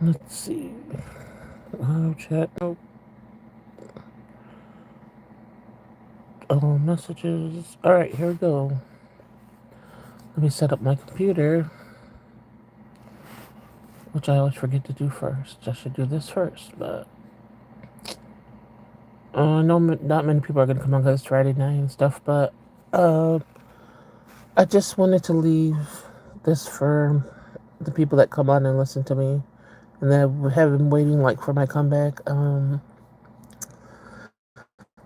Let's see. Chat. Oh, messages. Alright, here we go. Let me set up my computer, which I always forget to do first. I should do this first, but I know not many people are going to come on because it's Friday night and stuff, but uh, I just wanted to leave this for the people that come on and listen to me and that have been waiting like for my comeback.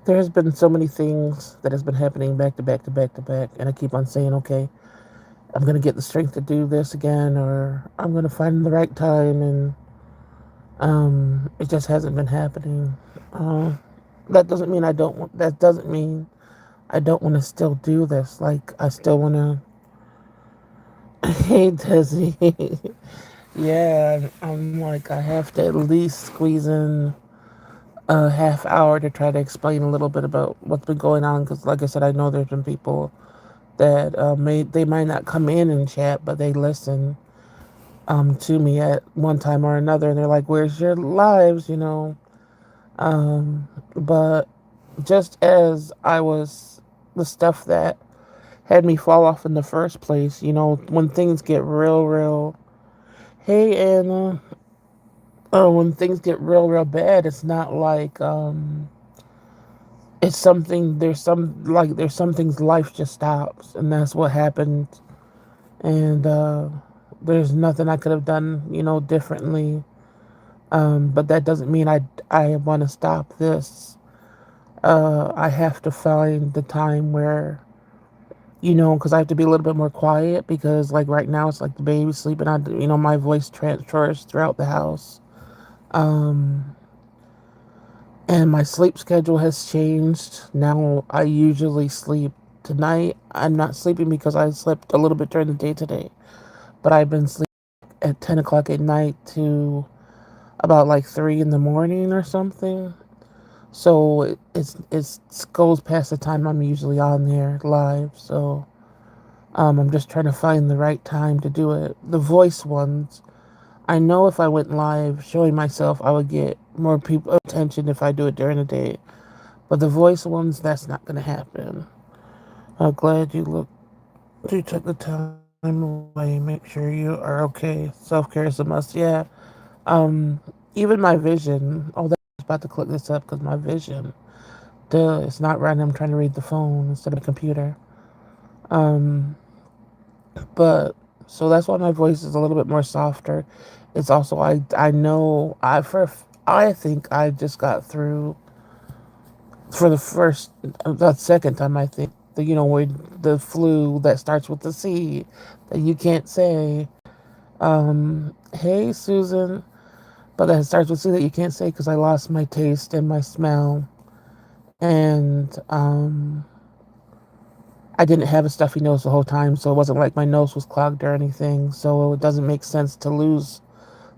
There has been so many things that has been happening back to back to back to back, and I keep on saying, okay, I'm gonna get the strength to do this again, or I'm gonna find the right time, and it just hasn't been happening. Uh, that doesn't mean I don't. That doesn't mean I don't want to still do this. Like I still want to. Hey, Desi. Yeah, I'm like I have to at least squeeze in a half hour to try to explain a little bit about what's been going on. Because, like I said, I know there's been people that they might not come in and chat, but they listen to me at one time or another, and they're like, "Where's your lives?" But just as I was the stuff that had me fall off in the first place, when things get real. Hey, Anna. When things get real bad, it's not like it's something. There's some things life just stops, and that's what happened. And there's nothing I could have done, differently. But that doesn't mean I want to stop this. I have to find the time where, because I have to be a little bit more quiet because, like, right now it's like the baby's sleeping. My voice transfers throughout the house. Um, and my sleep schedule has changed. Now I usually sleep tonight. I'm not sleeping because I slept a little bit during the day today, but I've been sleeping at 10 o'clock at night to about like 3 in the morning or something. So it goes past the time I'm usually on there live. So I'm just trying to find the right time to do it. The voice ones, I know if I went live showing myself, I would get more people attention if I do it during the day. But the voice ones, that's not going to happen. I'm glad you took the time away. Make sure you are okay. Self care is a must. Yeah. Um, Even my vision. Oh, that's about to click this up because my vision. Duh, it's not right. I'm trying to read the phone instead of the computer. Um, but so that's why my voice is a little bit more softer. It's also I know I think I just got through for the second time I think where the flu that starts with the C that you can't say. Hey Susan, but that starts with C that you can't say because I lost my taste and my smell, and I didn't have a stuffy nose the whole time, so it wasn't like my nose was clogged or anything. So it doesn't make sense to lose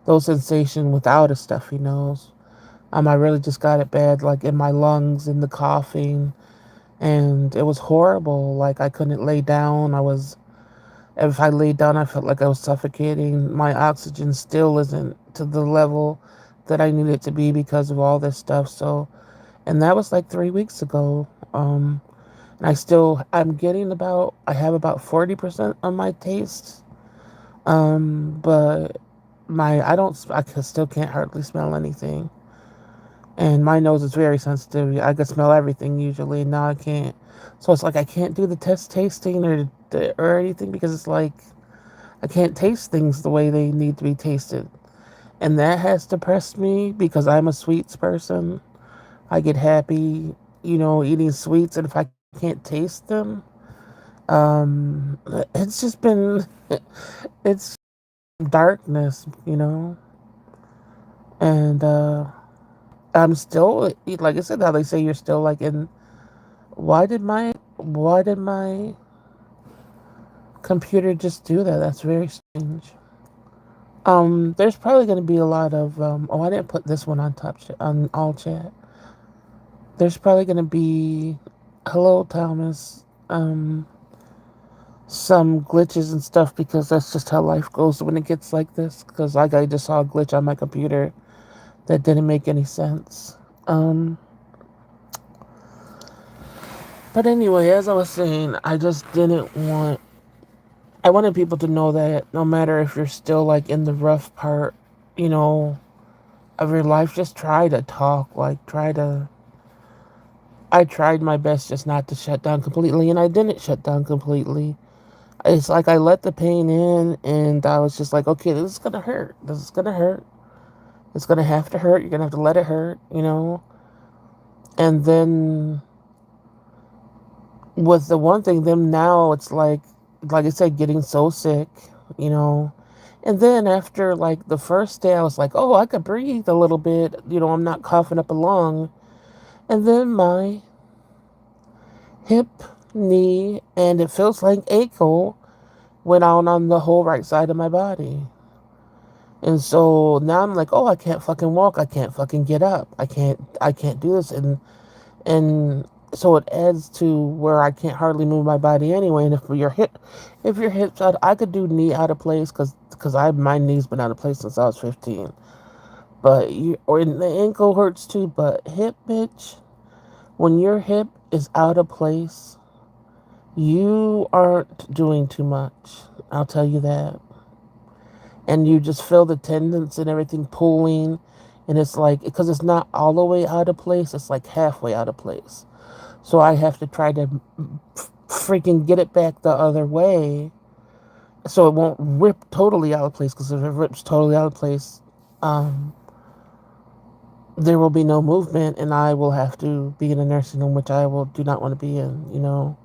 those sensations without a stuffy nose. I really just got it bad, like in my lungs and the coughing, and it was horrible. Like I couldn't lay down. If I laid down, I felt like I was suffocating. My oxygen still isn't to the level that I need it to be because of all this stuff. So, and that was like 3 weeks ago. And I have about 40% of my taste. But I still can't hardly smell anything. And my nose is very sensitive. I can smell everything usually. And now I can't. So it's like I can't do the test tasting or anything because it's like I can't taste things the way they need to be tasted. And that has depressed me because I'm a sweets person. I get happy, eating sweets, and if I can't taste them, it's just been it's darkness, and I'm still like I said, how they say you're still like in. Why did my computer just do that? That's very strange. There's probably going to be a lot of oh, I didn't put this one on on all chat. There's probably going to be hello Thomas. some glitches and stuff because that's just how life goes when it gets like this. Because like I just saw a glitch on my computer that didn't make any sense. Um, but anyway, as I was saying, I just didn't want. I wanted people to know that no matter if you're still like in the rough part, you know, of your life, just try to talk. Like try to. I tried my best just not to shut down completely, and I didn't shut down completely. It's like I let the pain in, and I was just like, okay, this is gonna hurt. This is gonna hurt. It's gonna have to hurt. You're gonna have to let it hurt, you know. And then with the one thing, them now, it's like I said, getting so sick, you know. And then after like the first day, I was like, oh, I could breathe a little bit, you know. I'm not coughing up a lung. And then my hip, knee, and it feels like ankle went out on the whole right side of my body. And so now I'm like, oh, I can't fucking walk. I can't fucking get up. I can't do this. And so it adds to where I can't hardly move my body anyway. And if your hips out, I could do knee out of place because my knee's been out of place since I was 15. But or the ankle hurts too. But hip, bitch, when your hip is out of place, you aren't doing too much. I'll tell you that. And you just feel the tendons and everything pulling, and it's like because it's not all the way out of place, it's like halfway out of place. So I have to try to freaking get it back the other way so it won't rip totally out of place, because if it rips totally out of place, um, there will be no movement, and I will have to be in a nursing home, which I will do not want to be in, you know.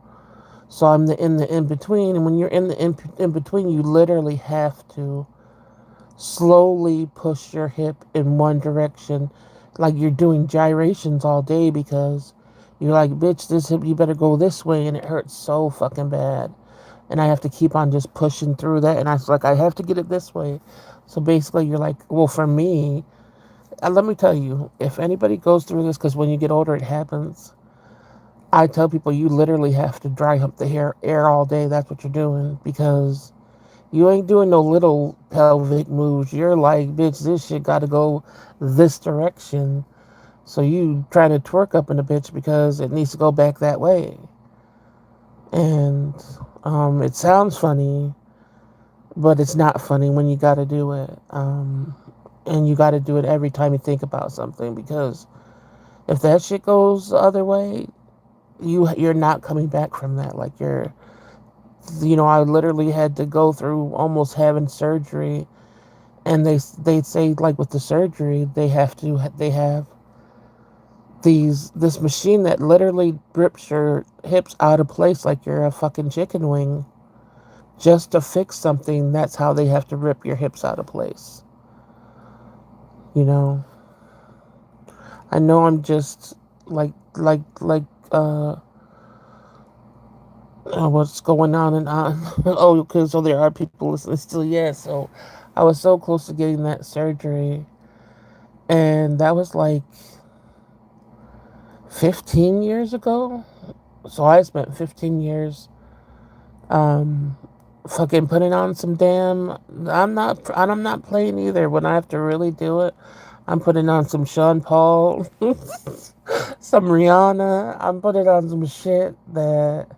So I'm in the in between, and when you're in the in between, you literally have to slowly push your hip in one direction, like you're doing gyrations all day, because you're like, bitch, this hip, you better go this way, and it hurts so fucking bad. And I have to keep on just pushing through that, and I was like, I have to get it this way. So basically, you're like, well, for me, let me tell you, if anybody goes through this, because when you get older, it happens. I tell people you literally have to dry hump the air all day. That's what you're doing, because you ain't doing no little pelvic moves. You're like, bitch, this shit got to go this direction. So you trying to twerk up in the bitch because it needs to go back that way. And it sounds funny, but it's not funny when you got to do it. And you got to do it every time you think about something, because if that shit goes the other way, you're not coming back from that. Like I literally had to go through almost having surgery, and they say like with the surgery they have this machine that literally rips your hips out of place like you're a fucking chicken wing, just to fix something. That's how they have to rip your hips out of place, you know. I know I'm just like what's going on and on. Oh, okay, so there are people listening still. Yeah, so I was so close to getting that surgery, and that was like 15 years ago. So I spent 15 years um fucking putting on some damn. I'm not playing either. When I have to really do it, I'm putting on some Sean Paul, some Rihanna. I'm putting on some shit that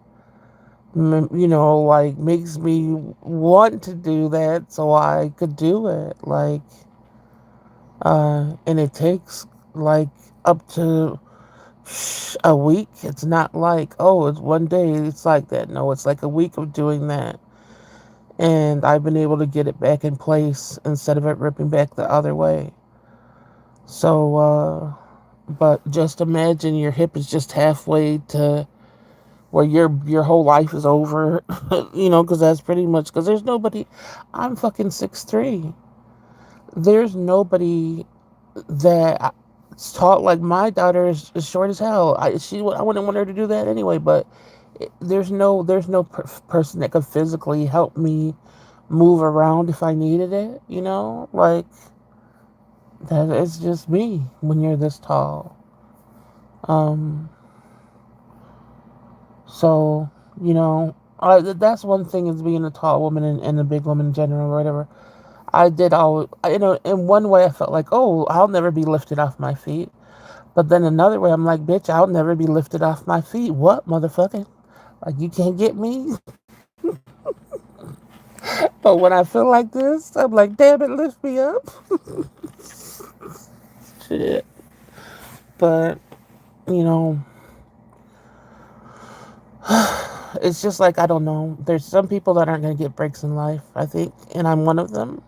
like makes me want to do that so I could do it. Like and it takes like up to a week. It's not like, oh, it's one day. It's like that. No, it's like a week of doing that. And I've been able to get it back in place instead of it ripping back the other way. So, but just imagine your hip is just halfway to where your whole life is over, because that's pretty much, because there's nobody. I'm fucking 6'3". There's nobody that it's tall. Like my daughter is short as hell. I wouldn't want her to do that anyway. But there's no person that could physically help me move around if I needed it. Like that is just me when you're this tall. Um. So you know. That's one thing is being a tall woman and a big woman in general, or whatever. I did always, in one way I felt like, oh, I'll never be lifted off my feet. But then another way, I'm like, bitch, I'll never be lifted off my feet. What, motherfucker? Like, you can't get me? But when I feel like this, I'm like, damn it, lift me up. Shit. But, you know, it's just like, I don't know. There's some people that aren't going to get breaks in life, I think, and I'm one of them.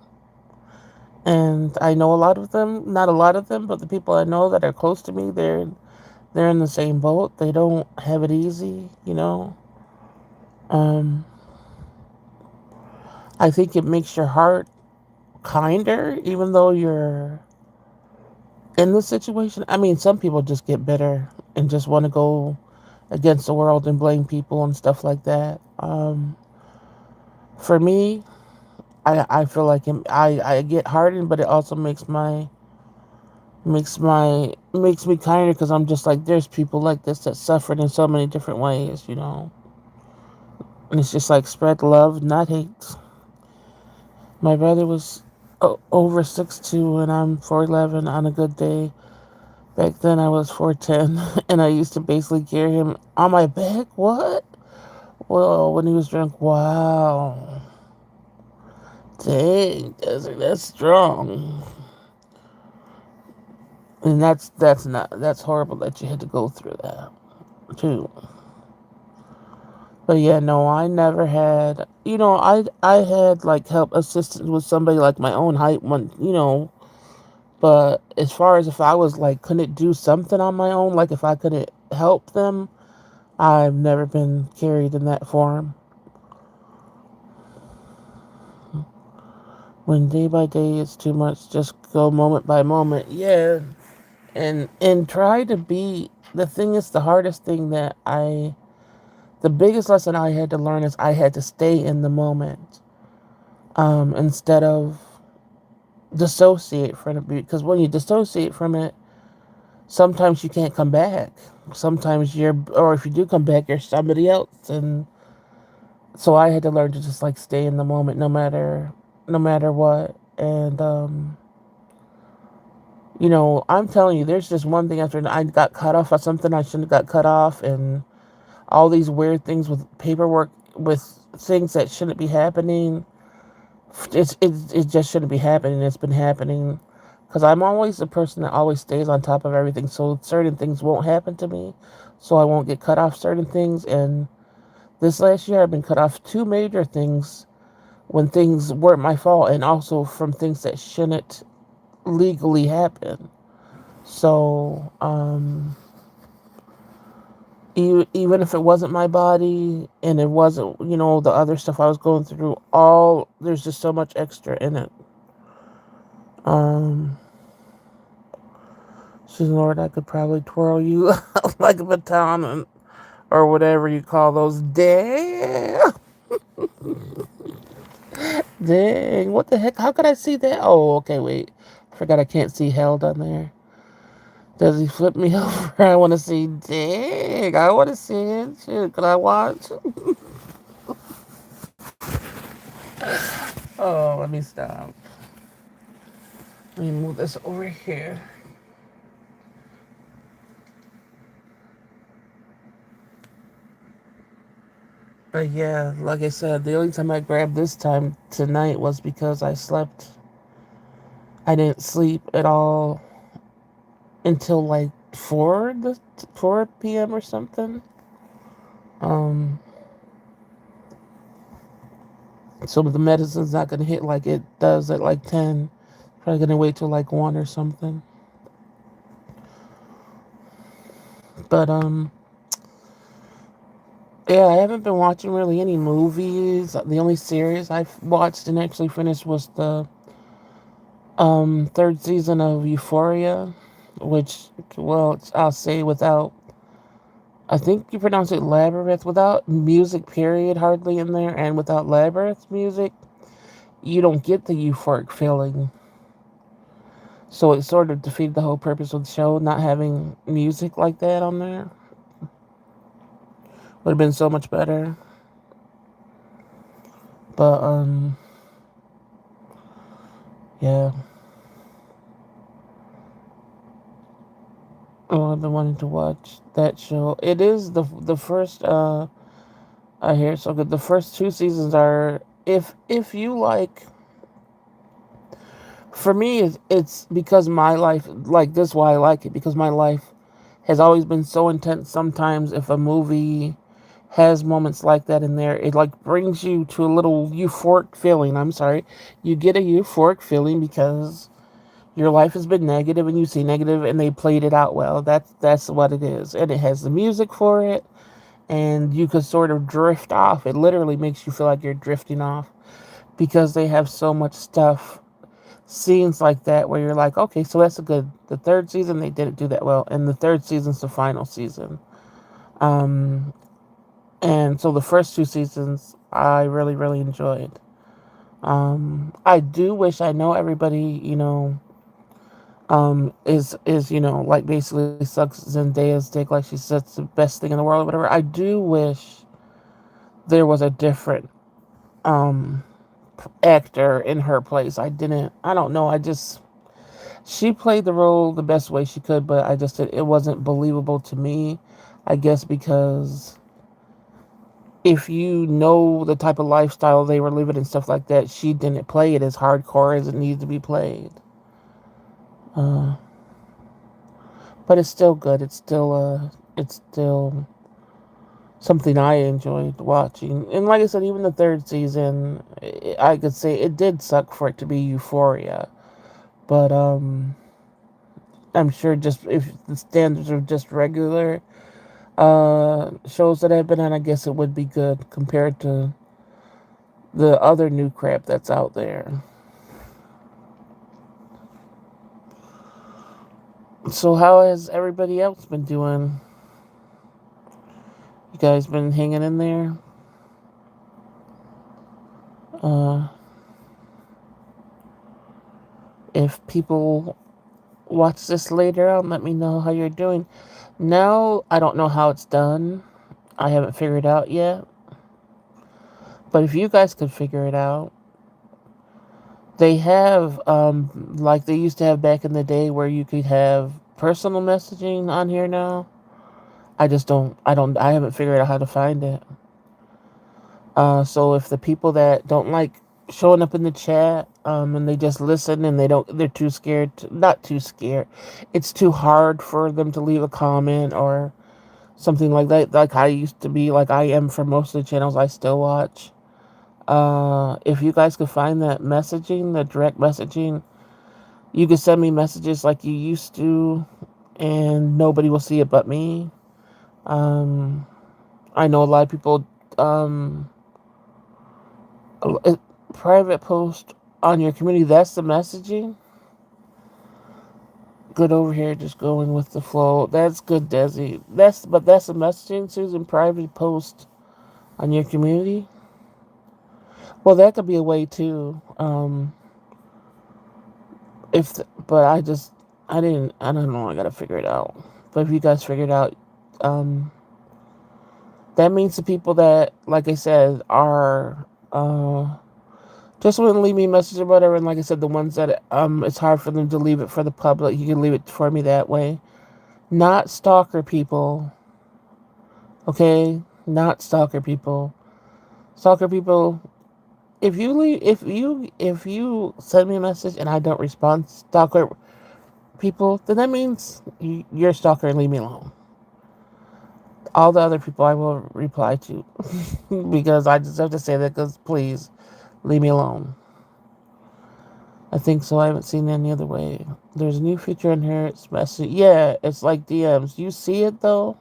And I know a lot of them, not a lot of them, but the people I know that are close to me, they're in the same boat. They don't have it easy. Um, I think it makes your heart kinder, even though you're in the situation. I mean, some people just get bitter and just want to go against the world and blame people and stuff like that. For me, I feel like I get hardened, but it also makes me kinder because I'm just like there's people like this that suffered in so many different ways. And it's just like spread love, not hate. My brother was over 6'2" and I'm 4'11" on a good day. Back then I was 4'10" and I used to basically carry him on my back. What? Well, when he was drunk, wow. Dang, that's strong. And that's horrible that you had to go through that too. But yeah, no, I never had. I had like help assistance with somebody like my own height when. But as far as if I was like couldn't do something on my own, like if I couldn't help them, I've never been carried in that form. When day by day is too much, just go moment by moment. Yeah, and try to be. The thing is, the hardest thing the biggest lesson I had to learn is I had to stay in the moment, instead of dissociate from it. Because when you dissociate from it, sometimes you can't come back. Sometimes or if you do come back, you're somebody else. And so I had to learn to just like stay in the moment, no matter what. And I'm telling you, there's just one thing after I got cut off of something I shouldn't have got cut off, and all these weird things with paperwork, with things that shouldn't be happening. It just shouldn't be happening. It's been happening because I'm always the person that always stays on top of everything. So certain things won't happen to me. So I won't get cut off certain things. And this last year, I've been cut off two major things when things weren't my fault, and also from things that shouldn't legally happen. So, even if it wasn't my body and it wasn't, the other stuff I was going through, there's just so much extra in it. Um, she's Lord, I could probably twirl you like a baton or whatever you call those. Dang, dang, what the heck? How could I see that? Oh, okay, wait. I forgot I can't see hell down there. Does he flip me over? I want to see. Dang, I want to see it. Shit, can I watch? Oh, let me stop. Let me move this over here. But yeah, like I said, the only time I grabbed this time tonight was because I slept. I didn't sleep at all until like 4 p.m. or something. Um, so the medicine's not gonna hit like it does at like 10. Probably gonna wait till like 1 or something. But yeah, I haven't been watching really any movies. The only series I've watched and actually finished was the third season of Euphoria, which, well, I'll say without, I think you pronounce it labyrinth, without music period hardly in there, and without labyrinth music, you don't get the euphoric feeling. So it sort of defeated the whole purpose of the show, not having music like that on there. Would have been so much better. But yeah, I've been wanting to watch that show. It is the first. I hear it's so good. The first two seasons are, if you like. For me, it's because my life, like this, why I like it, because my life has always been so intense. Sometimes if a movie has moments like that in there, it like brings you to a little euphoric feeling. I'm sorry, you get a euphoric feeling because your life has been negative and you see negative, and they played it out well. That's what it is, and it has the music for it, and you could sort of drift off. It literally makes you feel like you're drifting off because they have so much stuff, scenes like that where you're like, okay, so that's a good. The third season they didn't do that well, and the third season's the final season. Um, and so the first two seasons I really really enjoyed. I do wish, I know everybody, is like basically sucks Zendaya's dick, like she says it's the best thing in the world or whatever. I do wish there was a different um actor in her place. I don't know, I just, she played the role the best way she could, but I just, it wasn't believable to me. I guess because if you know the type of lifestyle they were living and stuff like that, she didn't play it as hardcore as it needs to be played. Uh, but it's still good. It's still something I enjoyed watching. And like I said, even the third season, I could say it did suck for it to be Euphoria. But I'm sure just if the standards are just regular shows that I've been on, I guess it would be good compared to the other new crap that's out there. So how has everybody else been doing? You guys been hanging in there? Uh, if people watch this later on, let me know how you're doing. Now, I don't know how it's done. I haven't figured it out yet. But if you guys could figure it out, they have, like they used to have back in the day where you could have personal messaging on here now. I haven't figured out how to find it. So if the people that don't like showing up in the chat, and they just listen and they're too scared, not too scared, it's too hard for them to leave a comment or something like that. Like I used to be, like I am for most of the channels I still watch. If you guys could find that messaging, the direct messaging, you could send me messages like you used to, and nobody will see it but me. Um, I know a lot of people, a private post on your community, that's the messaging. Good over here, just going with the flow. That's good, Desi. That's the messaging, Susan. Private post on your community. Well, that could be a way too. But I don't know. I gotta figure it out. But if you guys figure it out, um, that means the people that, like I said, are just wouldn't leave me a message or whatever. And like I said, the ones that it's hard for them to leave it for the public, you can leave it for me that way. Not stalker people, okay? Not stalker people. Stalker people. If you send me a message and I don't respond, stalker people, then that means you're a stalker and leave me alone. All the other people I will reply to because I just have to say that because please leave me alone. I think so. I haven't seen any other way. There's a new feature in here. It's messy. Yeah, it's like DMs. You see it though?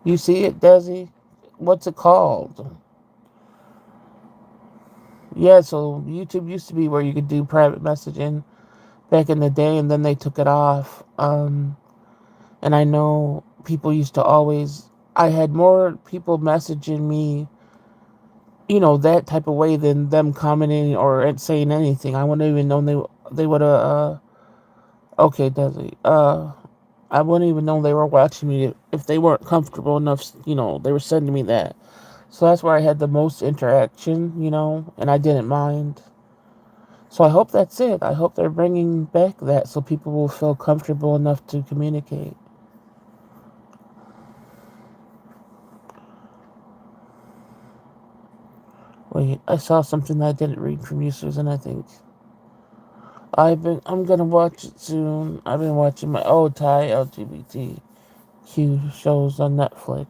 You see it, Desi? What's it called? Yeah, so YouTube used to be where you could do private messaging back in the day, and then they took it off. And I know people used to always. I had more people messaging me, that type of way than them commenting or saying anything. I wouldn't even know they would have. Okay, Desi. I wouldn't even know they were watching me if they weren't comfortable enough. They were sending me that. So that's where I had the most interaction, and I didn't mind. So I hope that's it. I hope they're bringing back that so people will feel comfortable enough to communicate. Wait, I saw something that I didn't read from you, Susan, I think. I'm gonna watch it soon. I've been watching my old Thai LGBTQ shows on Netflix.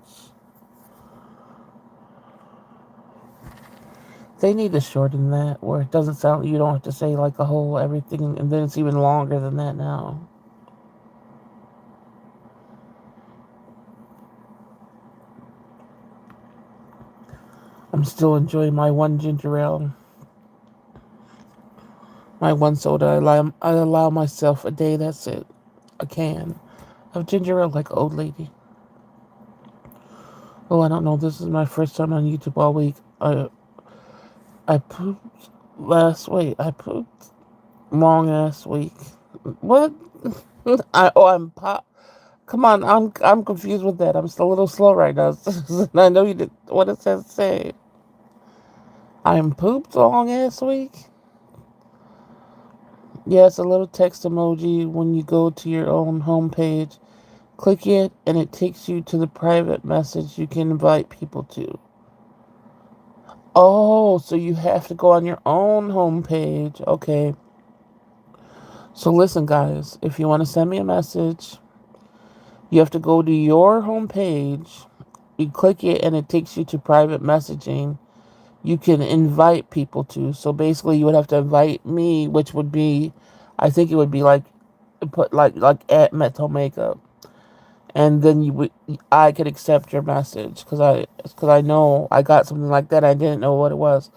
They need to shorten that where it doesn't sound, you don't have to say like a whole everything, and then it's even longer than that now. I'm still enjoying my one ginger ale, my one soda. I allow myself a day, that's it. A can of ginger ale like old lady. Oh, I don't know. This is my first time on YouTube all week. I pooped I pooped long ass week. What? I'm pop. Come on, I'm confused with that. I'm still a little slow right now. I know you did. What it says say? I'm pooped long ass week. Yeah, it's a little text emoji when you go to your own homepage. Click it, and it takes you to the private message you can invite people to. Oh, so you have to go on your own homepage. Okay. So listen, guys, if you want to send me a message, you have to go to your homepage. You click it, and it takes you to private messaging. You can invite people to. So basically, you would have to invite me, which would be, I think it would be like, put like at Metal Makeup, and then I could accept your message because I know I got something like that. I didn't know what it was.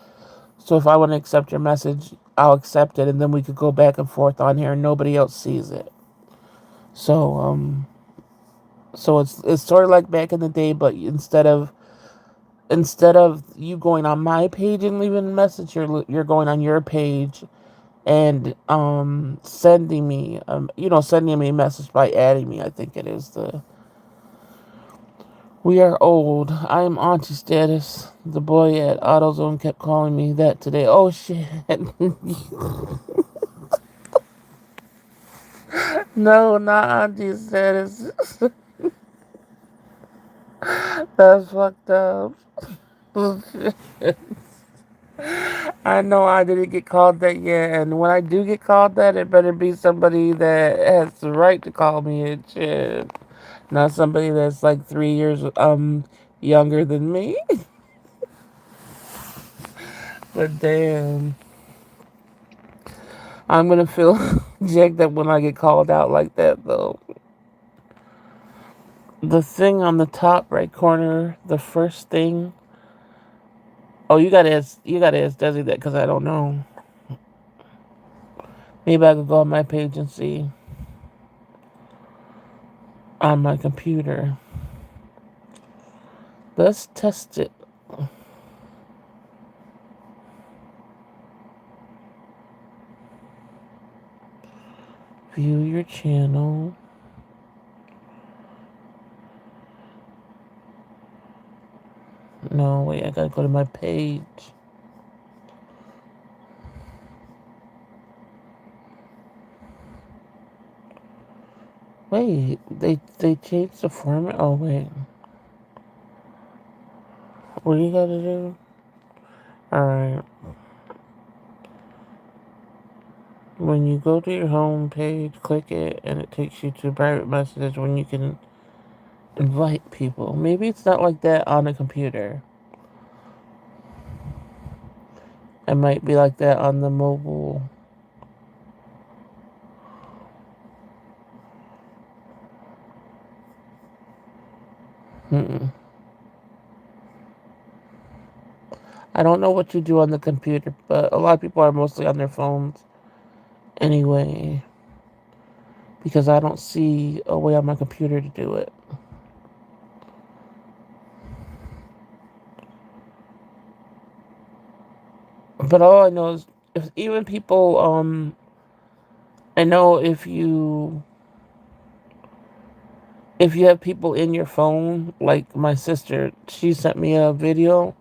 So if I want to accept your message, I'll accept it, and then we could go back and forth on here, and nobody else sees it. So it's sort of like back in the day, but instead of you going on my page and leaving a message, you're going on your page and sending me a message by adding me. I think it is the we are old. I am auntie status. The boy at AutoZone kept calling me that today. Oh shit. No, not auntie status. That's fucked up. I know I didn't get called that yet, and when I do get called that, it better be somebody that has the right to call me it. Shit. Not somebody that's like 3 years younger than me. But damn, I'm gonna feel jacked up when I get called out like that though. The thing on the top right corner, the first thing. Oh, you gotta ask Desi that because I don't know. Maybe I could go on my page and see on my computer. Let's test it. View your channel. No, wait, I gotta go to my page. Wait, they changed the format. Oh wait, what do you gotta do? All right, when you go to your home page, click it, and it takes you to private messages when you can invite people. Maybe it's not like that on a computer. It might be like that on the mobile. Mm-mm. I don't know what you do on the computer, but a lot of people are mostly on their phones anyway, because I don't see a way on my computer to do it. But all I know is if even people I know if you if you have people in your phone, like my sister, she sent me a video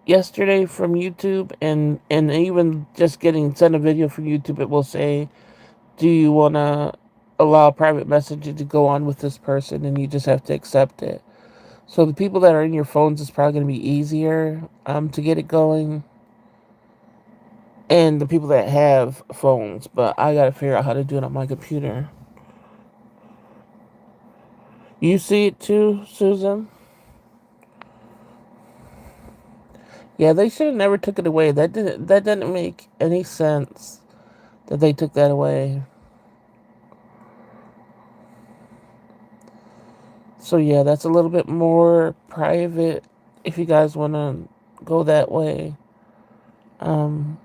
yesterday from YouTube, and even just getting sent a video from YouTube, it will say, "Do you want to allow private messaging to go on with this person?" And you just have to accept it. So the people that are in your phones is probably going to be easier to get it going, and the people that have phones. But I got to figure out how to do it on my computer. You see it too, Susan? Yeah, they should have never took it away. That didn't make any sense that they took that away. So yeah, that's a little bit more private if you guys want to go that way. Um,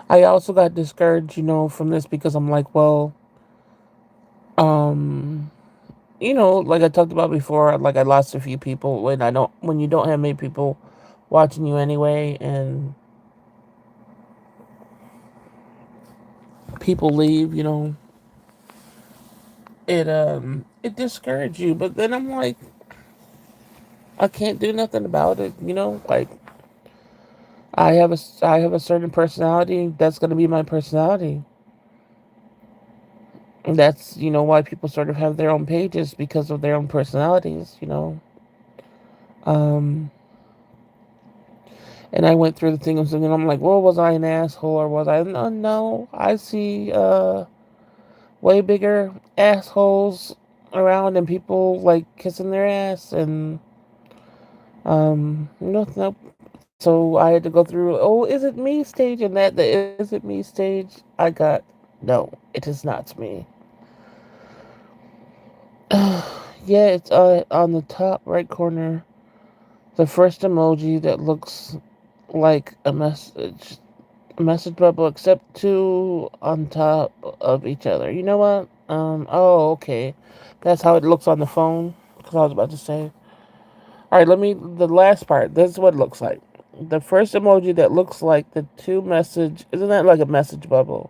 I also got discouraged, from this because I'm like, well, um, like I talked about before, like I lost a few people when you don't have many people watching you anyway, and people leave, it discouraged you. But then I'm like, I can't do nothing about it, like I have a certain personality that's going to be my personality. And that's, why people sort of have their own pages because of their own personalities. Um, and I went through the thing of and I'm like, well, was I an asshole or was I? No, no. I see way bigger assholes around and people like kissing their ass and no, no. So I had to go through. Oh, is it me stage? And that the is it me stage? I got no. It is not me. Yeah, it's on the top right corner. The first emoji that looks like a message bubble, except two on top of each other. You know what? Oh, okay. That's how it looks on the phone. Because I was about to say. All right, the last part. This is what it looks like. The first emoji that looks like the two message, isn't that like a message bubble?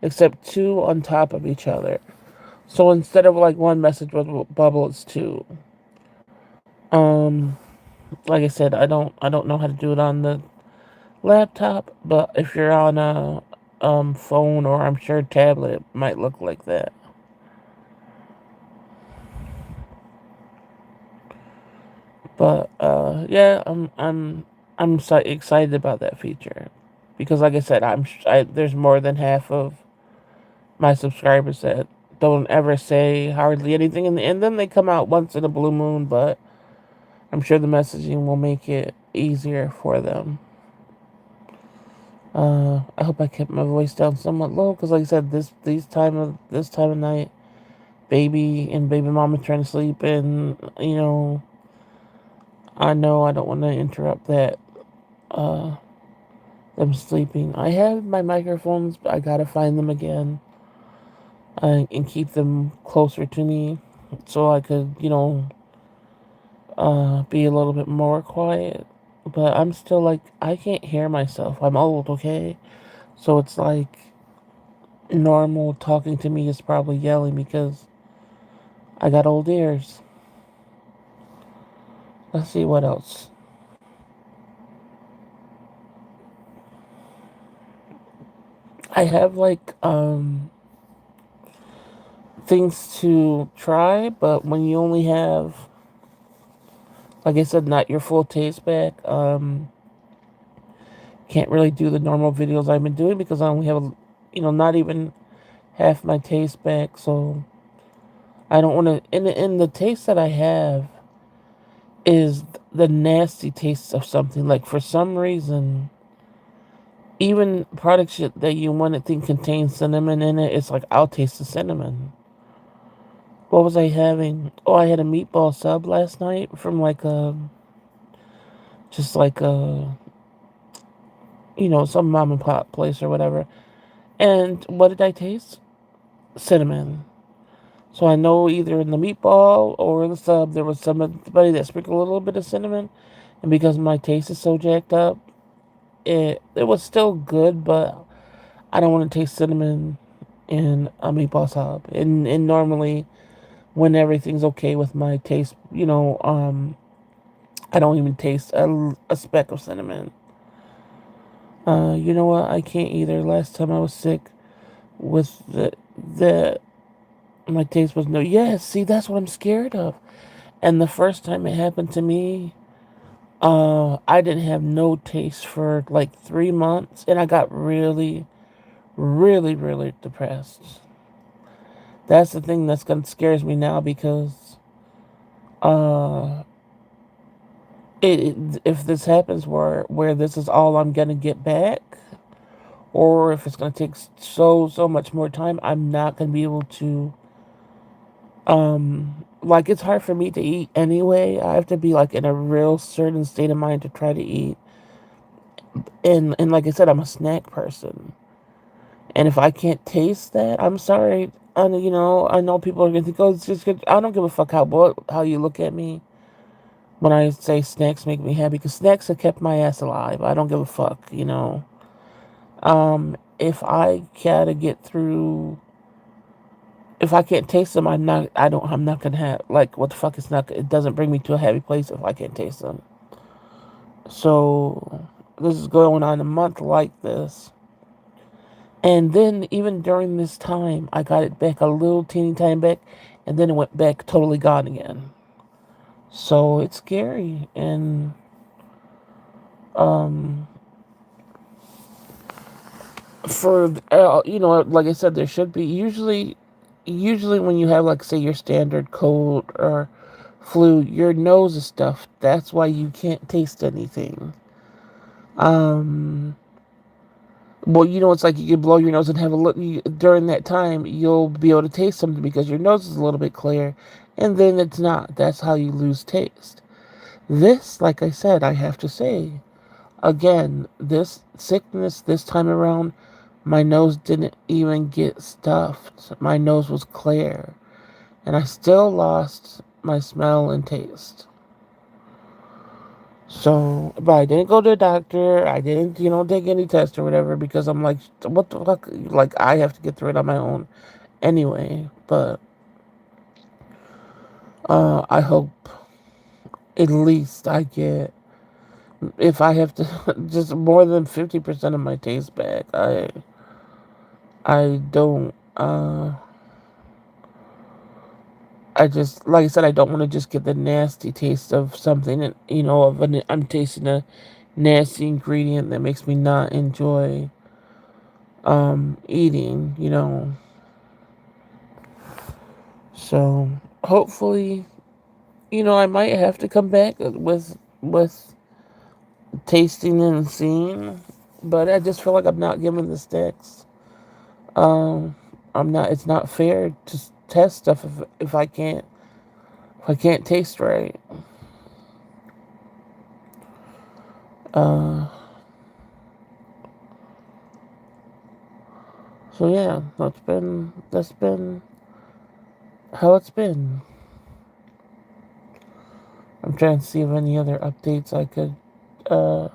Except two on top of each other. So instead of like one message bubble, it's two. Um, like I said, I don't know how to do it on the laptop, but if you're on a phone or I'm sure tablet, it might look like that. But yeah, I'm so excited about that feature because, like I said, there's more than half of my subscribers that don't ever say hardly anything, and then they come out once in a blue moon. But I'm sure the messaging will make it easier for them. I hope I kept my voice down somewhat low because, like I said, this time of night, baby and baby mama trying to sleep, and I know I don't want to interrupt that uh them sleeping. I have my microphones, but I gotta find them again and keep them closer to me so I could be a little bit more quiet. But I'm still like I can't hear myself. I'm old, okay? So it's like normal talking to me is probably yelling because I got old ears. Let's see what else. I have like things to try, but when you only have, like I said, not your full taste back, can't really do the normal videos I've been doing because I only have, not even half my taste back. So I don't want to. In the taste that I have is the nasty taste of something. Like for some reason, even products that you wouldn't think contain cinnamon in it, it's like I'll taste the cinnamon. What was I having? Oh, I had a meatball sub last night from like just like some mom and pop place or whatever. And what did I taste? Cinnamon. So I know either in the meatball or in the sub there was somebody that sprinkled a little bit of cinnamon, and because my taste is so jacked up, it was still good, but I don't want to taste cinnamon and a meatball sub. And normally, when everything's okay with my taste, I don't even taste a speck of cinnamon. You know what? I can't either. Last time I was sick with the my taste was no. Yes, see, that's what I'm scared of. And the first time it happened to me, I didn't have no taste for like 3 months, and I got really, really, really depressed. That's the thing that's gonna scares me now because uh, if this happens where this is all I'm gonna get back, or if it's gonna take so much more time, I'm not gonna be able to. Like it's hard for me to eat anyway. I have to be like in a real certain state of mind to try to eat. And like I said, I'm a snack person. And if I can't taste that, I'm sorry. I know people are gonna think, oh, it's just good. I don't give a fuck how you look at me when I say snacks make me happy, because snacks have kept my ass alive. I don't give a fuck. If I gotta get through, if I can't taste them, I'm not gonna have, like, what the fuck is not, it doesn't bring me to a happy place if I can't taste them. So, this is going on a month like this. And then even during this time, I got it back a little teeny tiny back, and then it went back totally gone again. So it's scary, and um, for like I said, there should be usually when you have, like, say, your standard cold or flu, your nose is stuffed. That's why you can't taste anything. Um, well, it's like you can blow your nose and have a look. During that time, you'll be able to taste something because your nose is a little bit clear, and then it's not. That's how you lose taste. This, like I said, I have to say, again, this sickness this time around, my nose didn't even get stuffed. My nose was clear, and I still lost my smell and taste. So, but I didn't go to the doctor. I didn't, take any test or whatever because I'm like, what the fuck? Like, I have to get through it on my own anyway. But I hope at least I get, if I have to, just more than 50% of my taste back. I don't. I just, like I said, I don't want to just get the nasty taste of something, and I'm tasting a nasty ingredient that makes me not enjoy eating. So hopefully, I might have to come back with tasting and seeing, but I just feel like I'm not giving the sticks. Um, I'm not. It's not fair to test stuff if I can't taste right. Uh, so yeah, that's been how it's been. I'm trying to see if any other updates I could. Uh,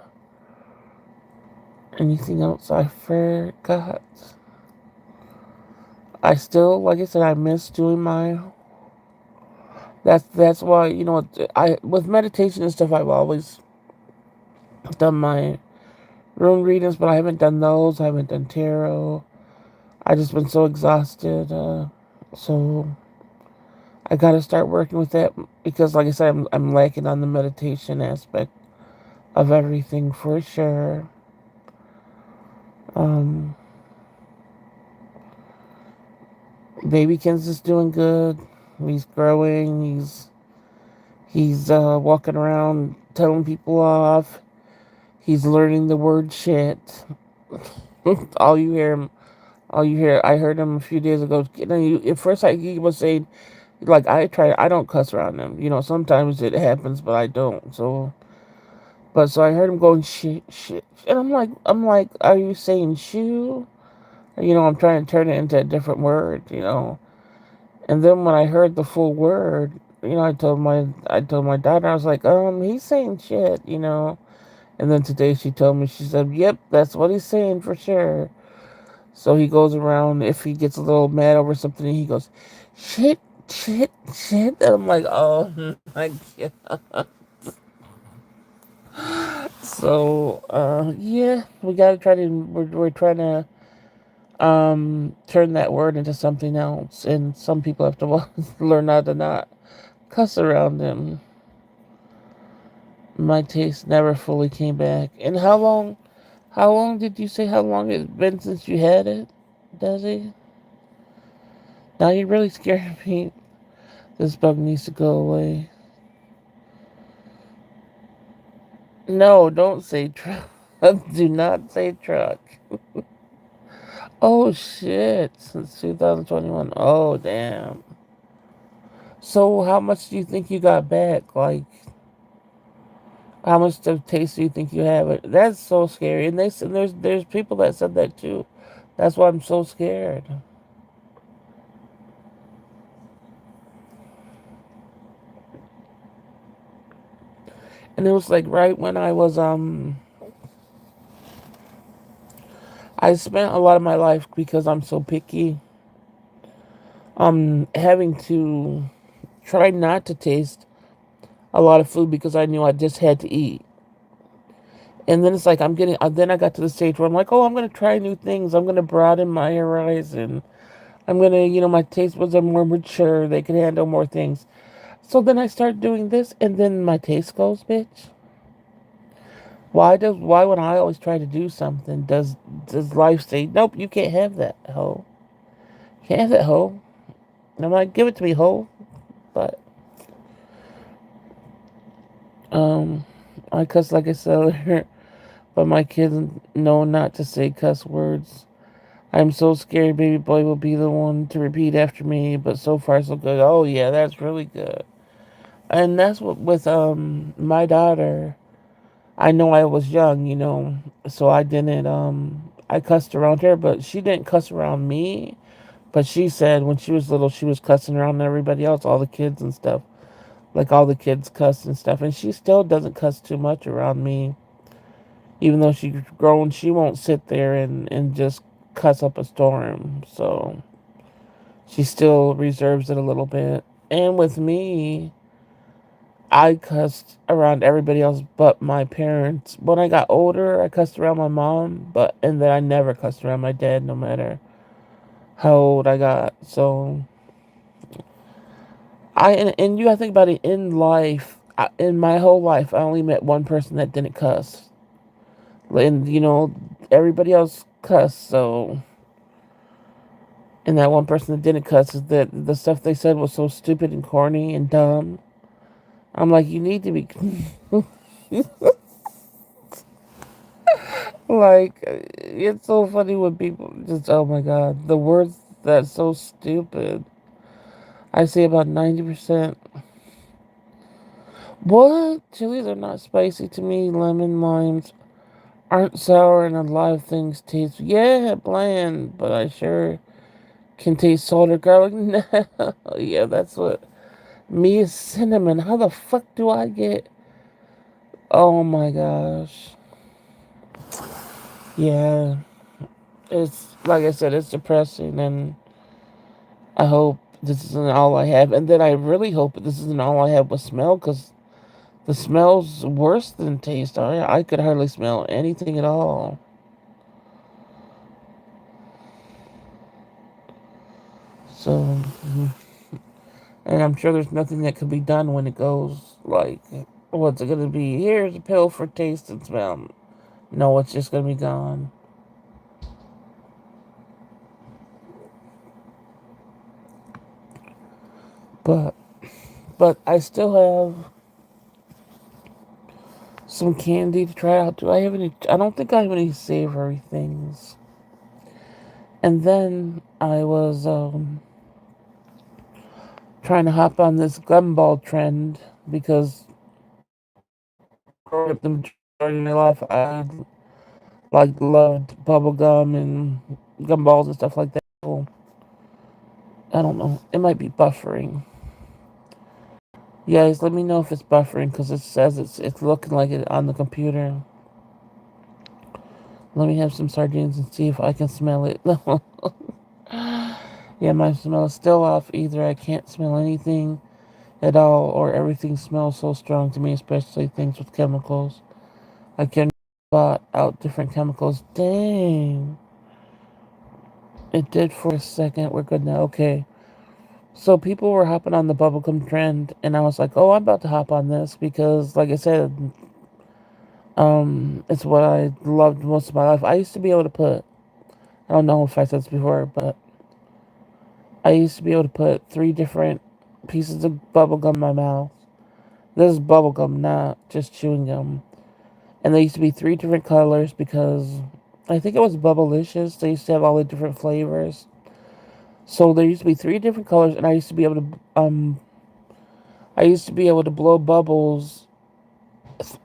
Anything else I forgot? I still, like I said, I miss doing my. That's why, I with meditation and stuff, I've always done my room readings, but I haven't done those. I haven't done tarot. I just been so exhausted. So I gotta start working with that because, like I said, I'm lacking on the meditation aspect of everything for sure. Um, Baby Ken's is doing good. He's growing. He's walking around telling people off. He's learning the word shit. all you hear him, all you hear. I heard him a few days ago. At first, he was saying, like, I don't cuss around him. Sometimes it happens, but I don't. So I heard him going shit, shit, and I'm like, are you saying shoe? I'm trying to turn it into a different word. And then when I heard the full word, I told my daughter, I was like, he's saying shit. And then today she told me, she said, yep, that's what he's saying for sure. So he goes around, if he gets a little mad over something, he goes, shit, shit, shit. And I'm like, oh my God. So, yeah, we gotta try to, we're trying to, turn that word into something else. And some people have to learn how to not cuss around him. My taste never fully came back. And how long did you say how long it's been since you had it, Desi? Now you're really scaring me. This bug needs to go away. No, don't say truck. Do not say truck. Oh shit, since 2021. Oh damn. So how much do you think you got back? Like, how much of taste do you think you have? That's so scary. And there's people that said that too. That's why I'm so scared. And it was like right when I spent a lot of my life, because I'm so picky, having to try not to taste a lot of food because I knew I just had to eat. And then it's like then I got to the stage where I'm like, oh, I'm going to try new things. I'm going to broaden my horizon. I'm going to, my taste buds are more mature. They can handle more things. So then I start doing this, and then my taste goes, bitch. Why when I always try to do something, does life say, nope, you can't have that, hoe. Can't have that, hoe. And I'm like, give it to me, hoe. But, um, I cuss like I said earlier, but my kids know not to say cuss words. I'm so scared baby boy will be the one to repeat after me, but so far so good. Oh yeah, that's really good. And that's what with my daughter. I know I was young, so I didn't I cussed around her, but she didn't cuss around me. But she said when she was little she was cussing around everybody else, all the kids and stuff. Like all the kids cuss and stuff. And she still doesn't cuss too much around me. Even though she's grown, she won't sit there and just cuss up a storm. So she still reserves it a little bit. And with me, I cussed around everybody else but my parents. When I got older, I cussed around my mom, and then I never cussed around my dad, no matter how old I got. So and you gotta think about it, in life. In my whole life, I only met one person that didn't cuss, and everybody else cussed. So, and that one person that didn't cuss, is that the stuff they said was so stupid and corny and dumb. I'm like, you need to be like, it's so funny when people just, oh my god, the words that's so stupid. I say about 90%. What? Chilies are not spicy to me. Lemon, limes aren't sour, and a lot of things taste, yeah, bland, but I sure can taste salt or garlic. No. Yeah, that's what. Me is cinnamon. How the fuck do I get. Oh my gosh. Yeah. It's, like I said, it's depressing, and I hope this isn't all I have. And then I really hope this isn't all I have with smell, because the smell's worse than taste. I could hardly smell anything at all. So, and I'm sure there's nothing that could be done when it goes like, what's it going to be? Here's a pill for taste and smell. No, it's just going to be gone. But, but I still have some candy to try out. Do I have any? I don't think I have any savory things. And then I was trying to hop on this gumball trend, because growing up the majority of my life, I like loved bubblegum and gumballs and stuff like that. Well, I don't know. It might be buffering. Guys, let me know if it's buffering, because it says it's looking like it on the computer. Let me have some sardines and see if I can smell it. Yeah, my smell is still off. Either I can't smell anything at all, or everything smells so strong to me, especially things with chemicals. I can spot out different chemicals. Dang. It did for a second. We're good now. Okay. So people were hopping on the bubblegum trend, and I was like, "Oh, I'm about to hop on this because, like I said, it's what I loved most of my life. I used to be able to put, I don't know if I said this before, but I used to be able to put three different pieces of bubblegum in my mouth. This is bubblegum, not just chewing gum. And they used to be three different colors because I think it was Bubblicious. They used to have all the different flavors. So there used to be three different colors, and I used to be able to blow bubbles,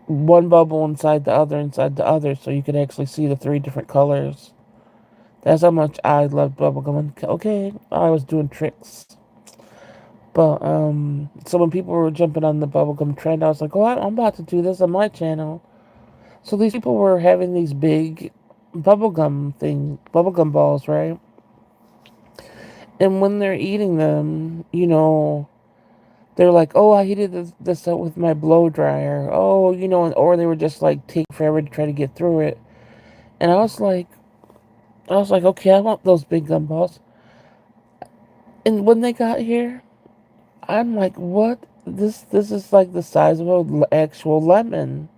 one bubble inside the other, so you could actually see the three different colors. That's how much I loved bubblegum. Okay, I was doing tricks. But so when people were jumping on the bubblegum trend, I was like, "Oh, I'm about to do this on my channel." So these people were having these big bubblegum balls, right? And when they're eating them, they're like, "Oh, I heated this up with my blow dryer." Oh, or they were just like taking forever to try to get through it. And I was like, "Okay, I want those big gumballs." And when they got here, I'm like, "What? This is like the size of an actual lemon."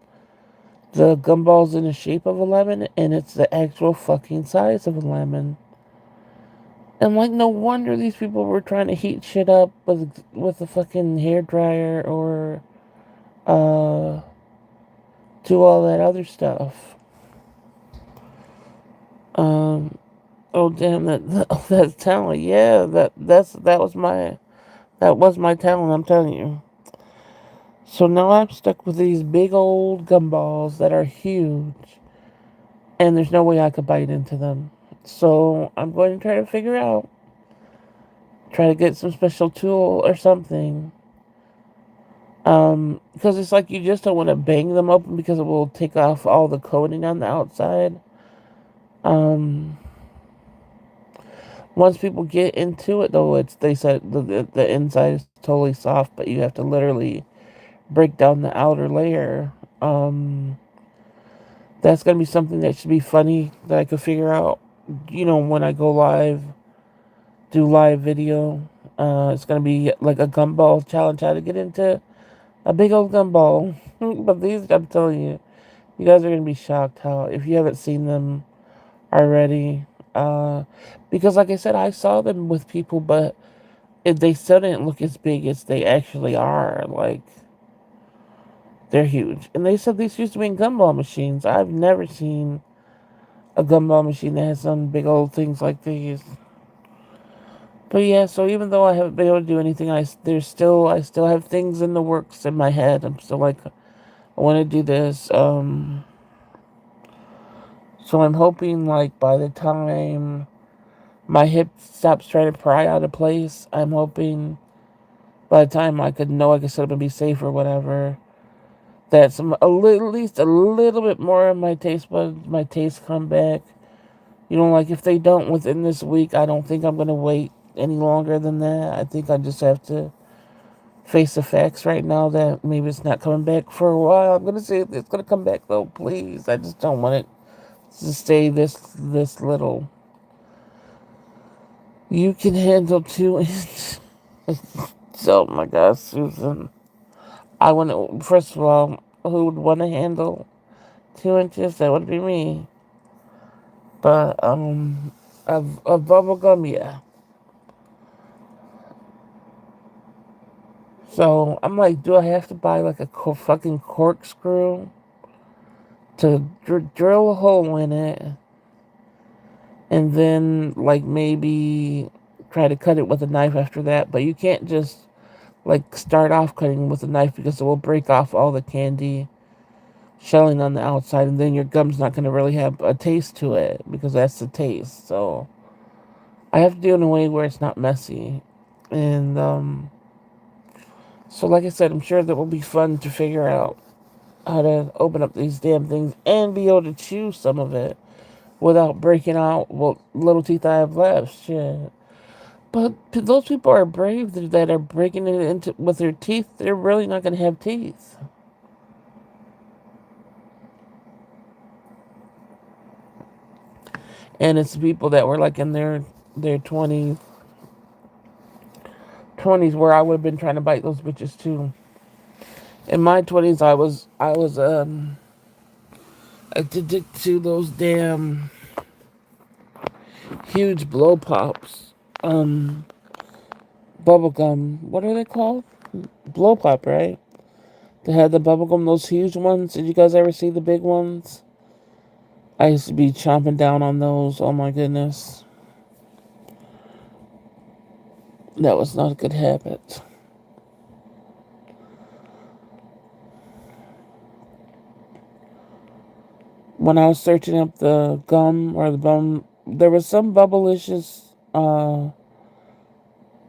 The gumball's in the shape of a lemon, and it's the actual fucking size of a lemon. And like, no wonder these people were trying to heat shit up with a fucking hair dryer or uh do all that other stuff. Um. Oh damn that talent. Yeah, that was my talent. I'm telling you. So now I'm stuck with these big old gumballs that are huge, and there's no way I could bite into them. So I'm going to try to figure out, try to get some special tool or something. Because it's like you just don't want to bang them open because it will take off all the coating on the outside. Um, Once people get into it, though, they said the inside is totally soft, but you have to literally break down the outer layer. That's gonna be something that should be funny that I could figure out. When I go live, do live video. It's gonna be like a gumball challenge, how to get into a big old gumball. But these, I'm telling you, you guys are gonna be shocked how, if you haven't seen them already. Uh, because like I said, I saw them with people, but they still didn't look as big as they actually are. Like, they're huge. And they said these used to be in gumball machines. I've never seen a gumball machine that has some big old things like these. But yeah, so even though I haven't been able to do anything, I still have things in the works in my head. I'm still like, I want to do this. So I'm hoping like by the time my hip stops trying to pry out of place, I'm hoping by the time I could know I could set up and be safe or whatever, that at least a little bit more of my taste buds, my taste come back. Like if they don't within this week, I don't think I'm gonna wait any longer than that. I think I just have to face the facts right now that maybe it's not coming back for a while. I'm gonna say it's gonna come back though, please. I just don't want it to stay this little. You can handle 2 inches. So my God, Susan. I want to. First of all, who would want to handle 2 inches? That would be me. But a bubble gum, yeah. So I'm like, do I have to buy like a fucking corkscrew to drill a hole in it, and then like maybe try to cut it with a knife after that? But you can't just like start off cutting with a knife because it will break off all the candy shelling on the outside, and then your gum's not going to really have a taste to it because that's the taste. So I have to do it in a way where it's not messy. And so like I said, I'm sure that will be fun to figure out how to open up these damn things and be able to chew some of it. without breaking out what little teeth I have left. Shit. But those people are brave that are breaking it into with their teeth. They're really not going to have teeth. And it's people that were like in their 20s where I would have been trying to bite those bitches too. In my 20s, I was addicted to those damn huge blow pops. Um, Bubblegum. What are they called? Blow pop, right? They had the bubblegum, those huge ones. Did you guys ever see the big ones? I used to be chomping down on those. Oh my goodness. That was not a good habit. When I was searching up the gum or the bum, there was some Bubblicious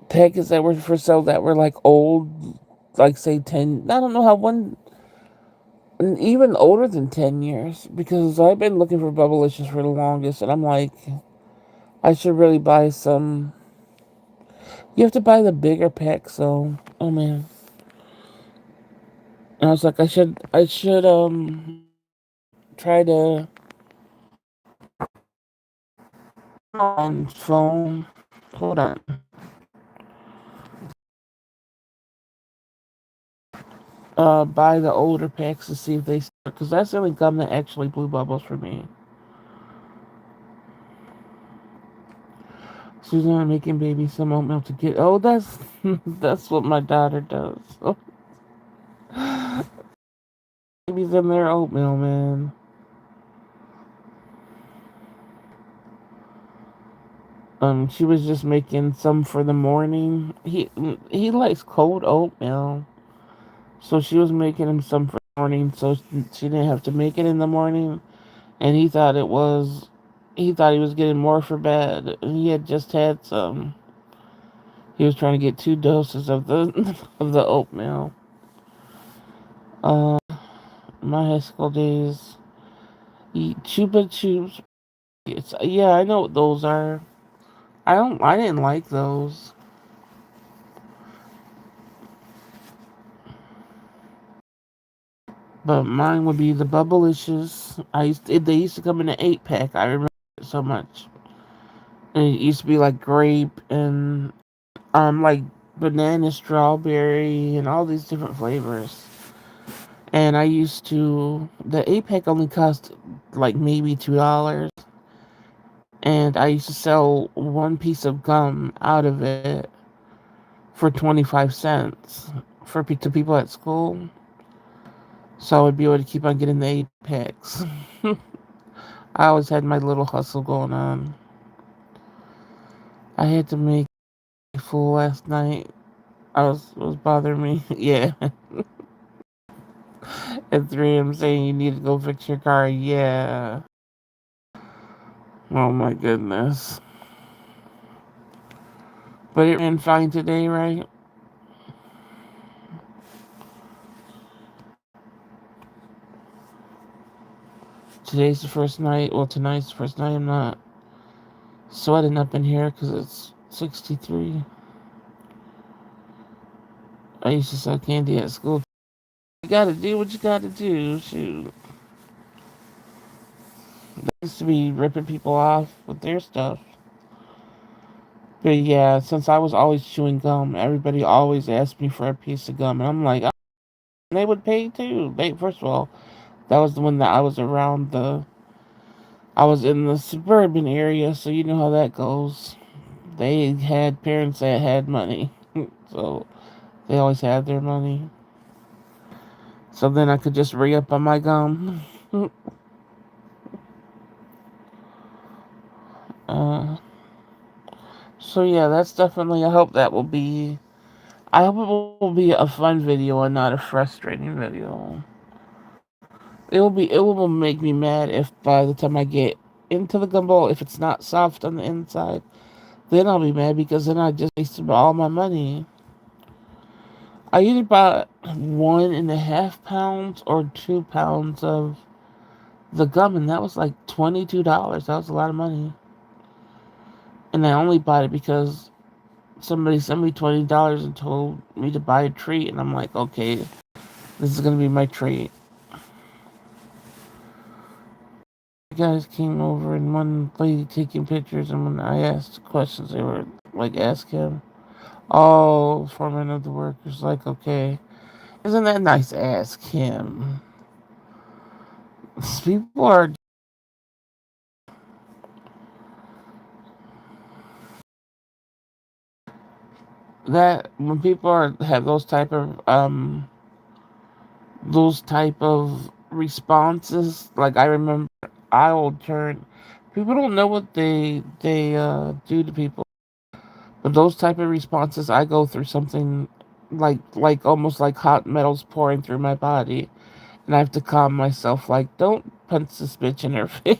packets that were for sale that were like old, like say 10. I don't know how one, even older than 10 years, because I've been looking for Bubblicious for the longest, and I'm like, I should really buy some. You have to buy the bigger pack, so, oh man. And I was like, I should try to on phone. Hold on. Buy the older packs to see if they, because that's the only gum that actually blew bubbles for me. Susan making baby some oatmeal to get. Oh, that's that's what my daughter does. Oh, babies in their oatmeal, man. She was just making some for the morning. He likes cold oatmeal, so she was making him some for the morning, so she didn't have to make it in the morning. And he thought he was getting more for bed. He had just had some. He was trying to get 2 doses of the of the oatmeal. Uh, my high school days. Eat Chupa Chups. Yeah, I know what those are. I didn't like those. But mine would be the Bubblicious. They used to come in an 8 pack. I remember it so much. And it used to be like grape and like banana, strawberry, and all these different flavors. And I used to the 8 pack only cost like maybe $2, and I used to sell one piece of gum out of it for 25 cents to people at school. So I would be able to keep on getting the 8 packs. I always had my little hustle going on. I had to make a fool last night. It was bothering me. Yeah. At 3 a.m. saying you need to go fix your car. Yeah. Oh my goodness. But it ran fine today, right? Today's the first night. Well, tonight's the first night I'm not sweating up in here because it's 63. I used to sell candy at school. You gotta do what you gotta do. Shoot. They used to be ripping people off with their stuff. But yeah, since I was always chewing gum, everybody always asked me for a piece of gum. And I'm like, oh, they would pay too. First of all, that was the one that I was around I was in the suburban area, so you know how that goes. They had parents that had money. So they always had their money. So then I could just re up on my gum. uh, so yeah, that's definitely. I hope it will be a fun video and not a frustrating video. It will make me mad if by the time I get into the gumball, if it's not soft on the inside, then I'll be mad because then I just wasted all my money. I either bought 1.5 pounds or 2 pounds of the gum, and that was like $22. That was a lot of money. And I only bought it because somebody sent me $20 and told me to buy a treat, and I'm like, okay, this is gonna be my treat. The guys came over, and one lady taking pictures, and when I asked questions, they were like, ask him. Oh, foreman of the workers, like, okay, isn't that nice? Ask him. People are that when people are have those type of responses. Like I remember, I will turn. People don't know what they do to people, but those type of responses, I go through something like almost like hot metals pouring through my body, and I have to calm myself. Like, don't punch this bitch in her face.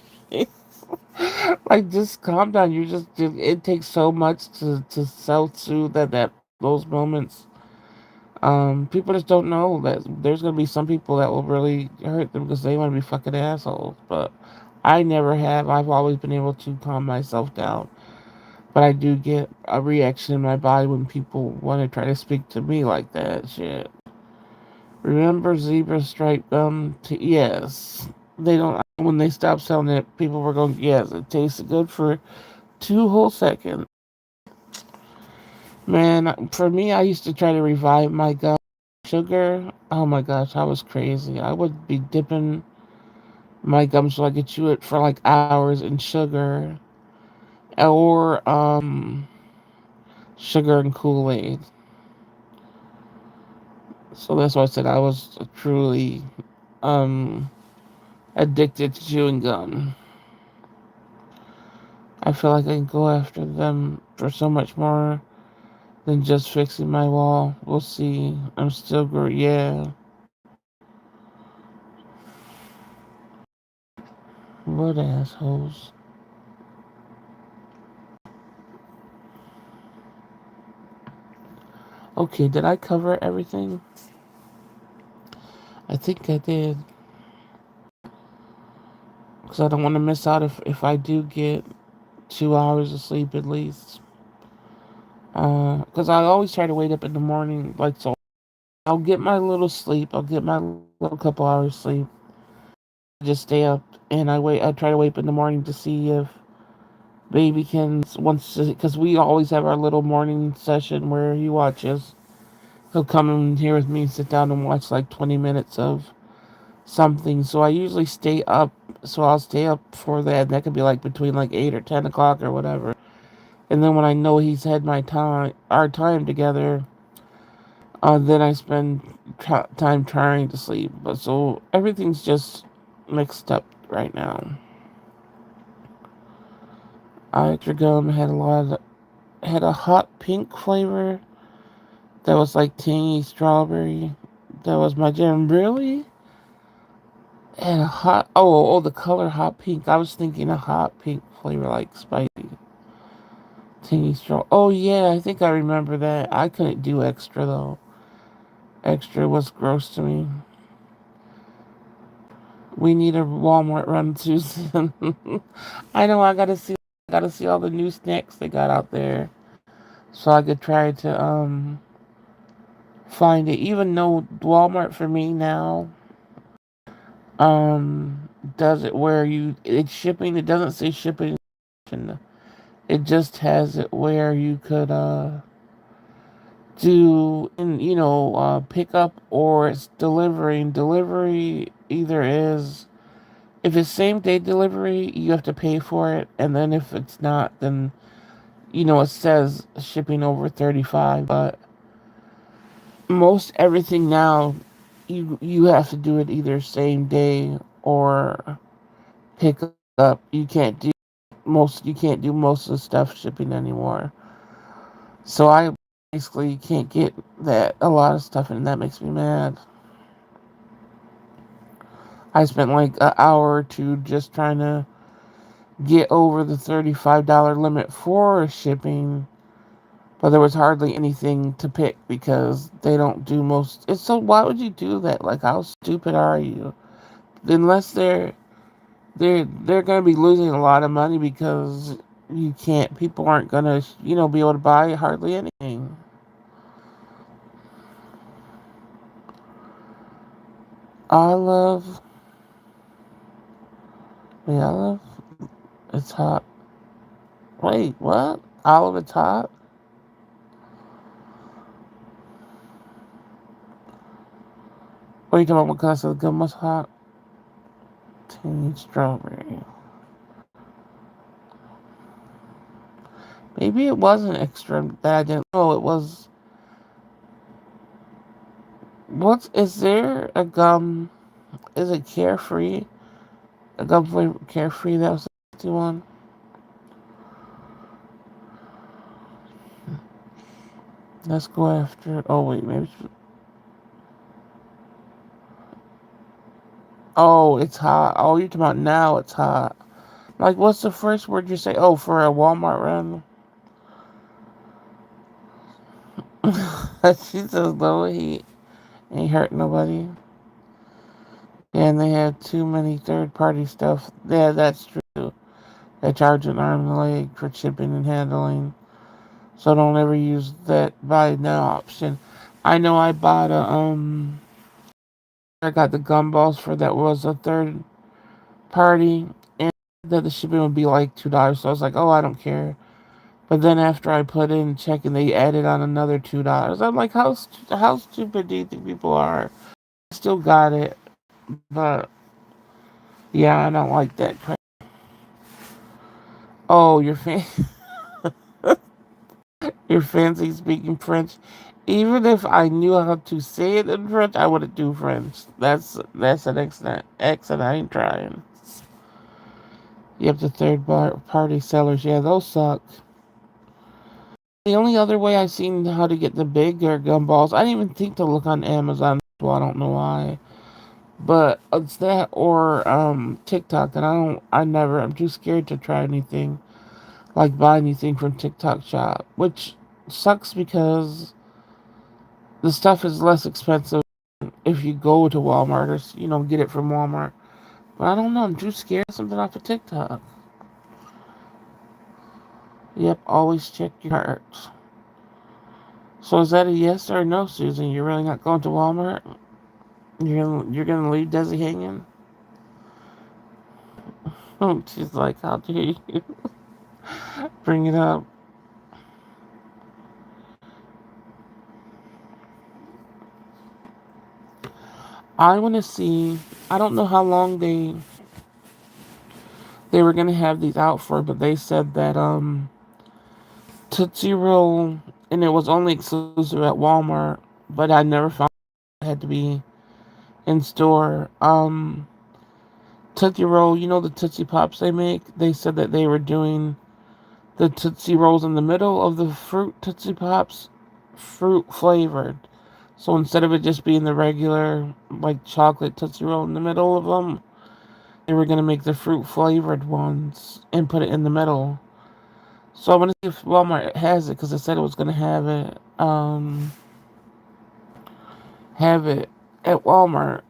Like, just calm down. It takes so much to self soothe that those moments. People just don't know that there's gonna be some people that will really hurt them because they want to be fucking assholes. But I never have. I've always been able to calm myself down. But I do get a reaction in my body when people want to try to speak to me like that. Shit. Remember zebra stripe gum? Yes. They don't. When they stopped selling it, people were going, yes, it tasted good for 2 whole seconds. Man, for me, I used to try to revive my gum. Sugar, oh my gosh, I was crazy. I would be dipping my gum so I could chew it for like hours in sugar or sugar and Kool-Aid. So that's why I said I was truly um addicted to chewing gum. I feel like I can go after them for so much more than just fixing my wall. We'll see. I'm still great. Yeah. What assholes. Okay, did I cover everything? I think I did. Because I don't want to miss out if I do get 2 hours of sleep at least. Because I always try to wake up in the morning, like, so I'll get my little sleep. I'll get my little couple hours sleep. Just stay up and I try to wake up in the morning to see if baby can once because we always have our little morning session where he watches. He'll come in here with me and sit down and watch like 20 minutes of something. So I usually stay up. So I'll stay up for that. And that could be like between like 8 or 10 o'clock or whatever. And then when I know he's had our time together, then I spend time trying to sleep. But so everything's just mixed up right now. Extra gum had a hot pink flavor that was like tangy strawberry. That was my jam. Really? And a the color hot pink. I was thinking a hot pink flavor like spicy. Tangy straw. Oh yeah, I think I remember that. I couldn't do extra though. Extra was gross to me. We need a Walmart run, Susan. I know I gotta see all the new snacks they got out there. So I could try to find it. Even though Walmart for me now does it where it's shipping, it doesn't say shipping. It just has it where you could do and pick up or it's delivery. And delivery either is if it's same day delivery, you have to pay for it, and then if it's not, then it says shipping over 35. But most everything now, you have to do it either same day or pick up. You can't do most of the stuff shipping anymore. So I basically can't get that a lot of stuff, and that makes me mad. I spent like an hour or two just trying to get over the $35 limit for shipping, but there was hardly anything to pick because they don't do most. It's so why would you do that? Like, how stupid are you? Unless they're they're going to be losing a lot of money because you can't. People aren't going to be able to buy hardly anything. Olive, wait, olive, it's hot. Wait, what? Olive, it's hot. What are you talking about? Because the gum was hot. Tangy strawberry. Maybe it wasn't extra that I didn't know. It was. What is there a gum? Is it Carefree? A gum flavor Carefree that was the one. Let's go after. Oh wait, maybe. Oh, it's hot. Oh, you're talking about now. It's hot. Like, what's the first word you say? Oh, for a Walmart run. She says low heat ain't hurt nobody. And they have too many third-party stuff. Yeah, that's true. They charge an arm and a leg for shipping and handling. So don't ever use that buy now option. I know I bought I got the gumballs for that was a third party, and that the shipping would be like $2. So I was like, oh, I don't care. But then after I put in checking, they added on another $2. I'm like, how stupid do you think people are? I still got it, but yeah, I don't like that crap. Oh, you're fancy speaking French. Even if I knew how to say it in French, I wouldn't do French. That's an accent. Accent I ain't trying. You have the party sellers. Yeah, those suck. The only other way I've seen how to get the bigger gumballs, I didn't even think to look on Amazon. Well, I don't know why, but it's that or TikTok, and I'm too scared to try anything like buy anything from TikTok Shop, which sucks because the stuff is less expensive if you go to Walmart or get it from Walmart. But I don't know. I'm too scared of something off of TikTok. Yep, always check your heart. So is that a yes or a no, Susan? You're really not going to Walmart? You're gonna leave Desi hanging? She's like, how dare you bring it up? I want to see. I don't know how long they were gonna have these out for, but they said that Tootsie Roll, and it was only exclusive at Walmart, but I never found it had to be in store. Tootsie Roll, the Tootsie Pops they make. They said that they were doing the Tootsie Rolls in the middle of the fruit Tootsie Pops, fruit flavored. So instead of it just being the regular, like chocolate Tootsie Roll in the middle of them, they were going to make the fruit flavored ones and put it in the middle. So I want to see if Walmart has it because it said it was going to have it at Walmart.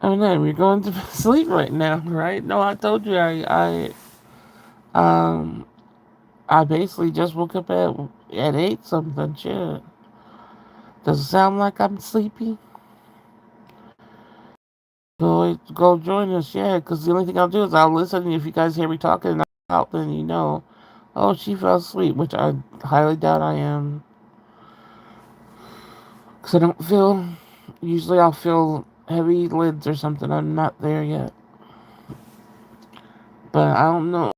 I mean, we're going to sleep right now, right? No, I told you um, I basically just woke up at 8 something. Shit. Does it sound like I'm sleepy? Go join us, yeah, because the only thing I'll do is I'll listen. If you guys hear me talking and I'm out, then oh, she fell asleep, which I highly doubt I am. Because I don't feel, usually I'll feel heavy lids or something. I'm not there yet. But I don't know.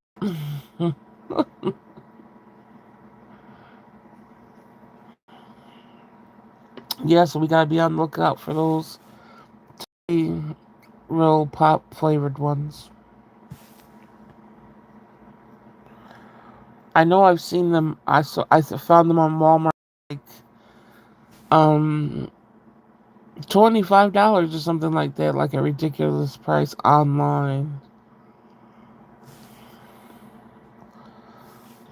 Yeah, so we gotta be on the lookout for those real pop flavored ones. I know I've seen them. I found them on Walmart like um $25 or something like that, like a ridiculous price online.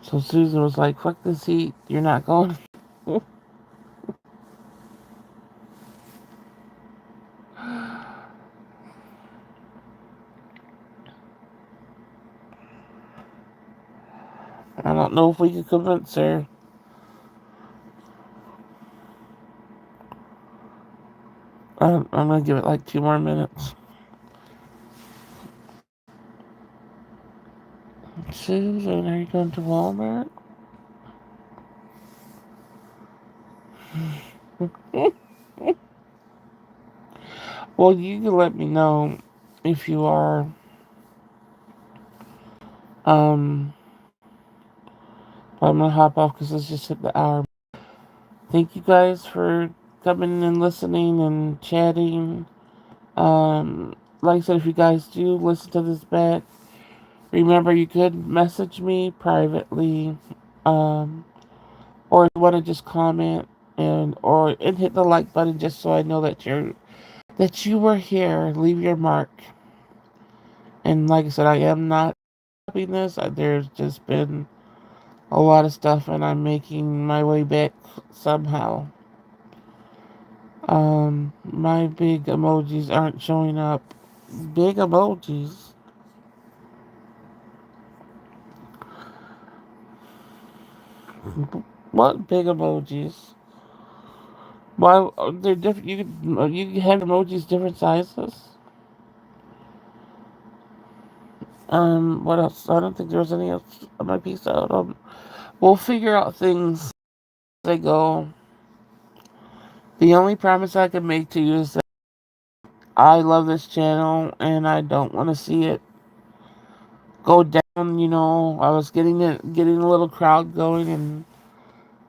So Susan was like, "Fuck this heat. You're not going." I don't know if we could convince her. I'm gonna give it like 2 more minutes. Susan, are you going to Walmart? Well, you can let me know if you are. Um, I'm gonna hop off because it's just hit the hour. Thank you guys for coming and listening and chatting. Like I said, if you guys do listen to this back, remember you could message me privately, um, or if you want to just comment and hit the like button just so I know that you were here. Leave your mark. And like I said, I am not copying this. There's just been a lot of stuff, and I'm making my way back somehow. My big emojis aren't showing up. Big emojis. What big emojis? Why they're different? You can have emojis different sizes. What else? I don't think there was any else on my piece out. We'll figure out things as they go. The only promise I can make to you is that I love this channel and I don't want to see it go down. I was getting a little crowd going, and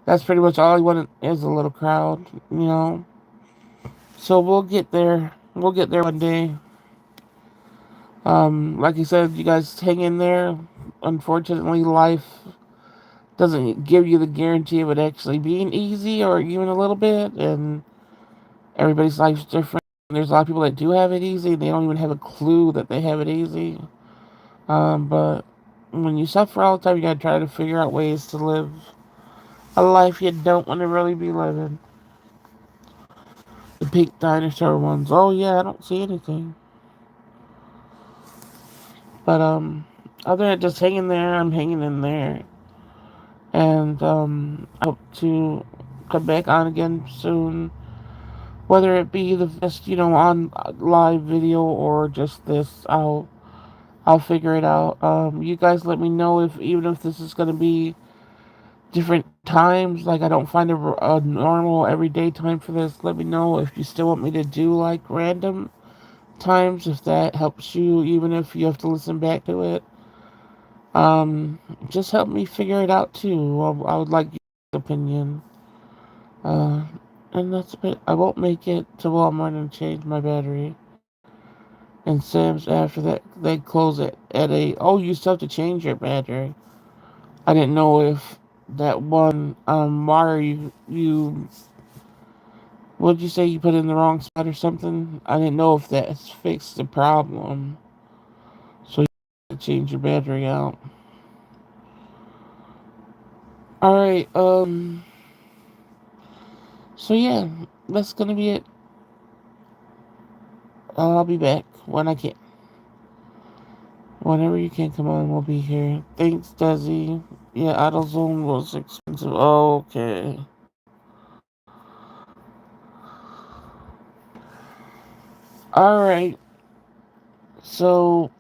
that's pretty much all I want is a little crowd. So we'll get there. We'll get there one day. Like you said, you guys hang in there. Unfortunately, life doesn't give you the guarantee of it actually being easy or even a little bit, and everybody's life's different. There's a lot of people that do have it easy, they don't even have a clue that they have it easy. But when you suffer all the time, you gotta try to figure out ways to live a life you don't want to really be living. The pink dinosaur ones. Oh yeah, I don't see anything. But other than just hanging there, I'm hanging in there. And I hope to come back on again soon. Whether it be the just on live video or just this, I'll figure it out. You guys let me know if even if this is gonna be different times. Like I don't find a normal everyday time for this. Let me know if you still want me to do like random times, if that helps you, even if you have to listen back to it. Just help me figure it out too. I would like your opinion. Uh, and that's a bit. I won't make it to Walmart and change my battery. And Sam's after that they close it at a. Oh, you still have to change your battery. I didn't know if that one wire you what did you say you put in the wrong spot or something? I didn't know if that's fixed the problem. So you have to change your battery out. Alright, so yeah, that's gonna be it. I'll be back when I can. Whenever you can come on, we'll be here. Thanks, Desi. Yeah, AutoZone was expensive. Okay. Alright, so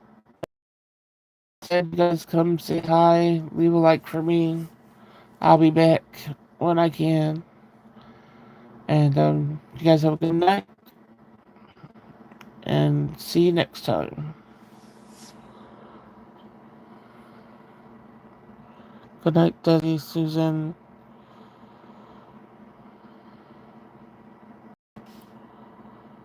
said you guys come say hi, leave a like for me. I'll be back when I can. And you guys have a good night and see you next time. Good night, Daddy, Susan.